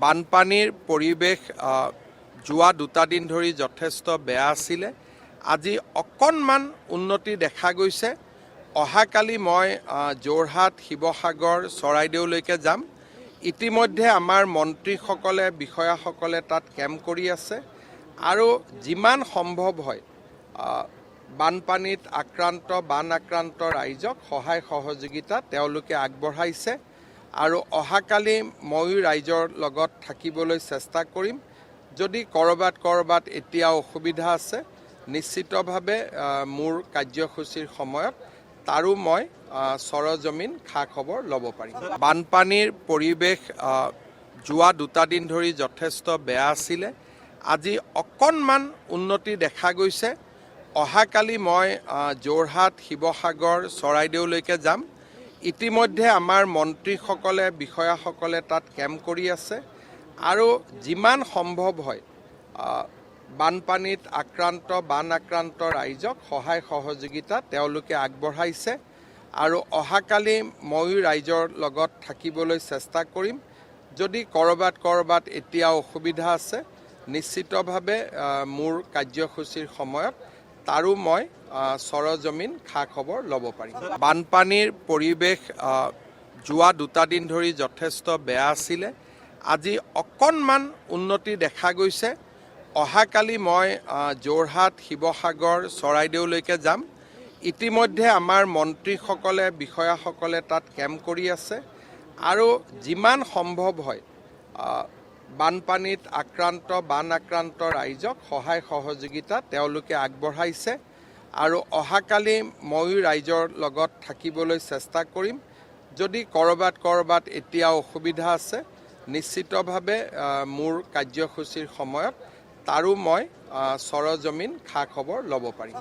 বানপানীৰ পৰিৱেশ যোৱা দুটা দিন ধৰি যথেষ্ট বেয়া আছিলে। আজি অকণমান উন্নতি দেখা গৈছে। অহাকালি মই যোৰহাট, শিৱসাগৰ, চৰাইদেউলৈকে যাম। ইতিমধ্যে আমাৰ মন্ত্ৰীসকলে, বিষয়াসকলে তাত কেম্প কৰি আছে আৰু যিমান সম্ভৱ হয় বানপানীত বান আক্ৰান্ত ৰাইজক সহায় সহযোগিতা তেওঁলোকে আগবঢ়াইছে আৰু অহাকালি ময়ো ৰাইজৰ লগত থাকিবলৈ চেষ্টা কৰিম। যদি কৰবাত এতিয়া অসুবিধা আছে, নিশ্চিতভাৱে মোৰ কাৰ্যসূচীৰ সময়ত তাৰো মই সৰজমিন খা খবৰ ল'ব পাৰিম। বানপানীৰ পৰিৱেশ যোৱা দুটা দিন ধৰি যথেষ্ট বেয়া আছিলে। আজি অকণমান উন্নতি দেখা গৈছে। অহাকালি মই যোৰহাট, শিৱসাগৰ, চৰাইদেউলৈকে যাম। ইতিমধ্যে আমাৰ মন্ত্ৰীসকলে, বিষয়াসকলে তাত কেম্প কৰি আছে আৰু যিমান সম্ভৱ হয় বানপানীত বান আক্ৰান্ত ৰাইজক সহায় সহযোগিতা তেওঁলোকে আগবঢ়াইছে আৰু অহাকালি ময়ো ৰাইজৰ লগত থাকিবলৈ চেষ্টা কৰিম। যদি কৰবাত এতিয়া অসুবিধা আছে, নিশ্চিতভাৱে মোৰ কাৰ্যসূচীৰ সময়ত তাৰো মই সৰজমিন খা খবৰ ল'ব পাৰিম। বানপানীৰ পৰিৱেশ যোৱা দুটা দিন ধৰি যথেষ্ট বেয়া আছিলে। আজি অকণমান উন্নতি দেখা গৈছে। অহাকালি মই যোৰহাট, শিৱসাগৰ, চৰাইদেউলৈকে যাম। ইতিমধ্যে আমাৰ মন্ত্ৰীসকলে, বিষয়াসকলে তাত কেম্প কৰি আছে আৰু যিমান সম্ভৱ হয় বানপানীত বান আক্ৰান্ত ৰাইজক সহায় সহযোগিতা তেওঁলোকে আগবঢ়াইছে আৰু অহাকালি ময়ো ৰাইজৰ লগত থাকিবলৈ চেষ্টা কৰিম। যদি কৰবাত এতিয়া অসুবিধা আছে, নিশ্চিতভাৱে মোৰ কাৰ্যসূচীৰ সময়ত তাৰো মই সৰজমিন খা খবৰ ল'ব পাৰিম।